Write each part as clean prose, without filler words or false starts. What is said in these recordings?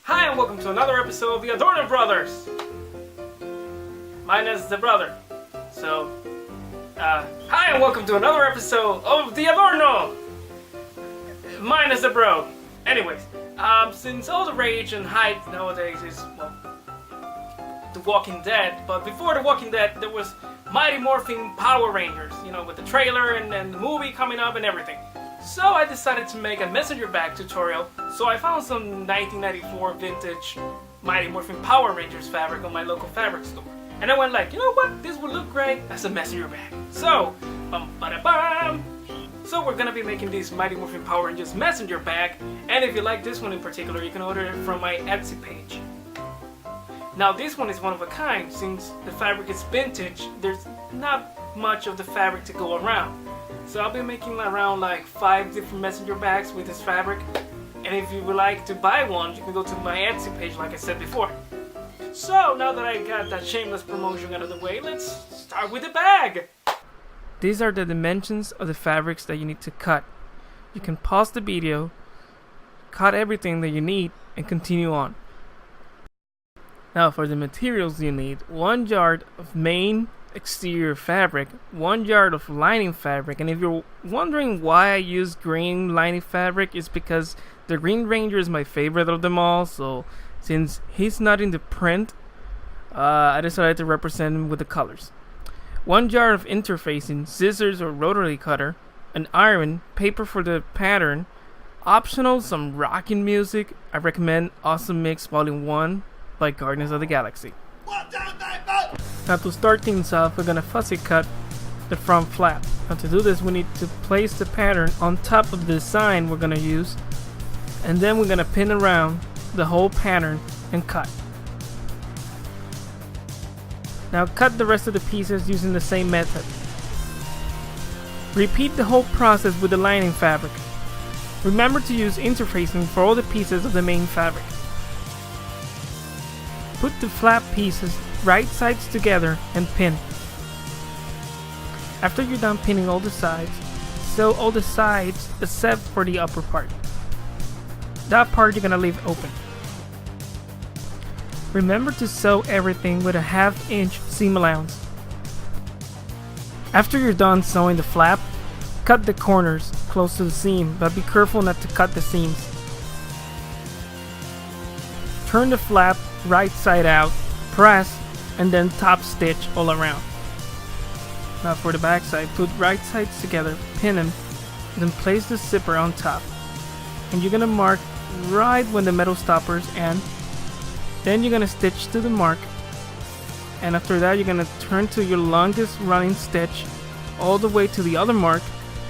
Hi and welcome to another episode of the Adorno.bros. Mine is the brother. So, hi and welcome to another episode of the Adorno. Mine is the bro. Anyways, since all the rage and hype nowadays is, well, The Walking Dead, but before The Walking Dead there was Mighty Morphin Power Rangers, you know, with the trailer and the movie coming up and everything. So I decided to make a messenger bag tutorial, so I found some 1994 vintage Mighty Morphin Power Rangers fabric on my local fabric store. And I went like, you know what, this would look great as a messenger bag. So, so we're gonna be making this Mighty Morphin Power Rangers messenger bag, and if you like this one in particular, you can order it from my Etsy page. Now this one is one of a kind, since the fabric is vintage, there's not much of the fabric to go around. So I'll be making around like 5 different messenger bags with this fabric. And if you would like to buy one, you can go to my Etsy page like I said before. So now that I got that shameless promotion out of the way, let's start with the bag. These are the dimensions of the fabrics that you need to cut. You can pause the video, cut everything that you need, and continue on. Now for the materials you need: 1 yard of main exterior fabric, 1 yard of lining fabric. And if you're wondering why I use green lining fabric, it's because the Green Ranger is my favorite of them all, so since he's not in the print, I decided to represent him with the colors. 1 yard of interfacing, scissors or rotary cutter, an iron, paper for the pattern, optional some rocking music. I recommend Awesome Mix Volume 1 by Guardians of the Galaxy. Now to start things off, we're gonna fussy cut the front flap. Now to do this, we need to place the pattern on top of the design we're gonna use, and then we're gonna pin around the whole pattern and cut. Now cut the rest of the pieces using the same method. Repeat the whole process with the lining fabric. Remember to use interfacing for all the pieces of the main fabric. Put the flap pieces right sides together and pin. After you're done pinning all the sides, sew all the sides except for the upper part. That part you're gonna leave open. Remember to sew everything with a 1/2 inch seam allowance. After you're done sewing the flap, cut the corners close to the seam, but be careful not to cut the seams. Turn the flap right side out, press, and then top stitch all around. Now for the back side, put right sides together, pin them, then place the zipper on top. And you're gonna mark right when the metal stoppers end. Then you're gonna stitch to the mark, and after that you're gonna turn to your longest running stitch all the way to the other mark,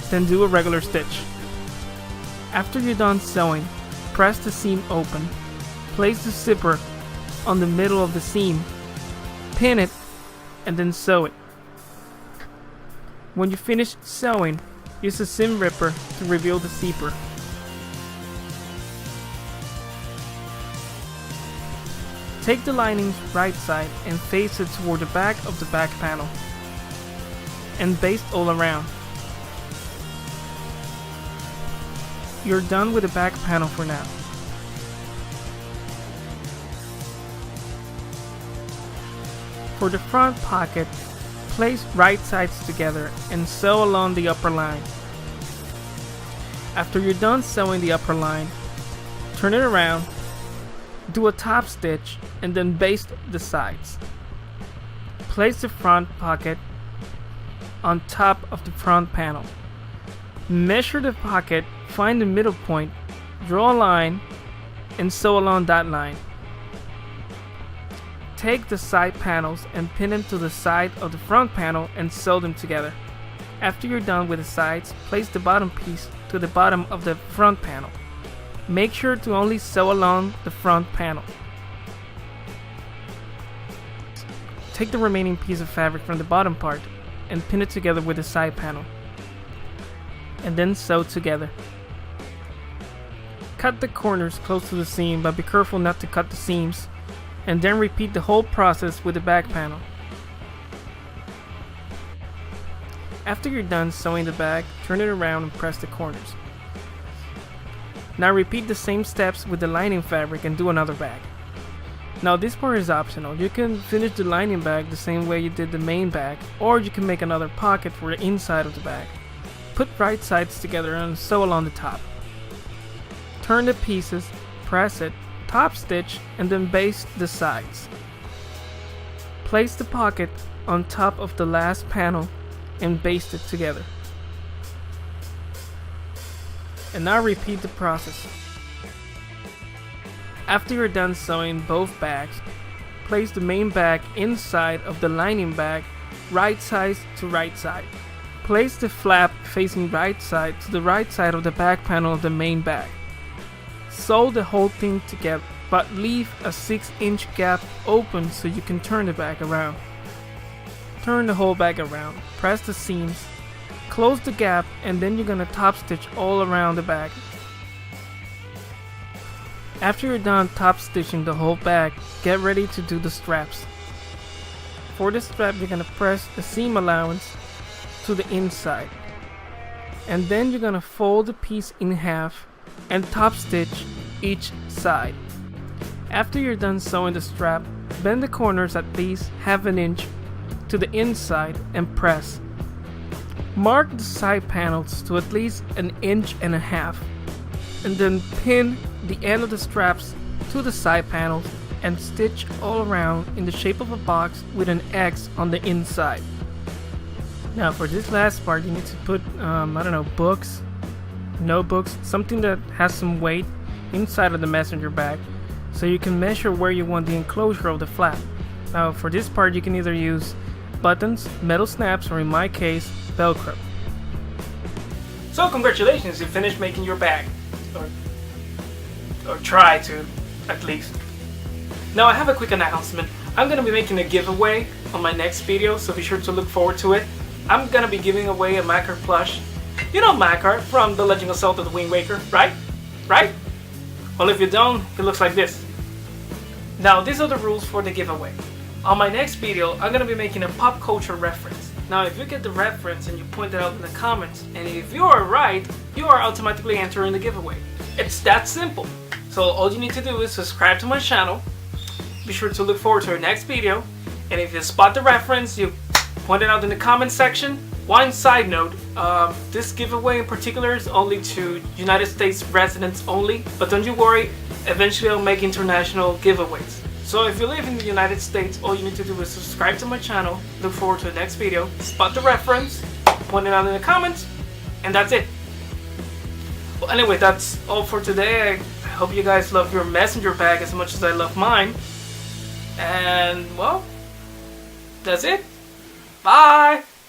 then do a regular stitch. After you're done sewing, press the seam open, place the zipper on the middle of the seam, pin it, and then sew it. When you finish sewing, use a seam ripper to reveal the zipper. Take the lining's right side and face it toward the back of the back panel, and baste all around. You're done with the back panel for now. For the front pocket, place right sides together and sew along the upper line. After you're done sewing the upper line, turn it around, do a top stitch, and then baste the sides. Place the front pocket on top of the front panel. Measure the pocket, find the middle point, draw a line, and sew along that line. Take the side panels and pin them to the side of the front panel and sew them together. After you're done with the sides, place the bottom piece to the bottom of the front panel. Make sure to only sew along the front panel. Take the remaining piece of fabric from the bottom part and pin it together with the side panel, and then sew together. Cut the corners close to the seam, but be careful not to cut the seams, and then repeat the whole process with the back panel. After you're done sewing the bag, turn it around and press the corners. Now repeat the same steps with the lining fabric and do another bag. Now this part is optional. You can finish the lining bag the same way you did the main bag, or you can make another pocket for the inside of the bag. Put right sides together and sew along the top. Turn the pieces, press it, top stitch, and then baste the sides. Place the pocket on top of the last panel and baste it together. And now repeat the process. After you're done sewing both bags, place the main bag inside of the lining bag, right side to right side. Place the flap facing right side to the right side of the back panel of the main bag. Sew the whole thing together, but leave a 6-inch gap open so you can turn the bag around. Turn the whole bag around, press the seams, close the gap, and then you're gonna top stitch all around the bag. After you're done top stitching the whole bag, get ready to do the straps. For the strap, you're gonna press the seam allowance to the inside, and then you're gonna fold the piece in half and top stitch each side. After you're done sewing the strap, bend the corners at least half an inch to the inside and press. Mark the side panels to at least 1.5 inches, and then pin the end of the straps to the side panels and stitch all around in the shape of a box with an X on the inside. Now for this last part, you need to put, books, notebooks, something that has some weight inside of the messenger bag, so you can measure where you want the enclosure of the flap. Now for this part, you can either use buttons, metal snaps, or in my case, Velcro. So congratulations, you finished making your bag. Or try to, at least. Now I have a quick announcement. I'm gonna be making a giveaway on my next video, so be sure to look forward to it. I'm gonna be giving away a Macar plush. You know Macar from The Legend of Zelda: The Wind Waker, right? Right? Well, if you don't, it looks like this. Now these are the rules for the giveaway. On my next video, I'm gonna be making a pop culture reference. Now if you get the reference and you point it out in the comments, and if you are right, you are automatically entering the giveaway. It's that simple. So all you need to do is subscribe to my channel. Be sure to look forward to our next video. And if you spot the reference, you point it out in the comment section. One side note, this giveaway in particular is only to United States residents only. But don't you worry, eventually I'll make international giveaways. So if you live in the United States, all you need to do is subscribe to my channel, look forward to the next video, spot the reference, point it out in the comments, and that's it. Well, anyway, that's all for today. I hope you guys love your messenger bag as much as I love mine. And, well, that's it. Bye!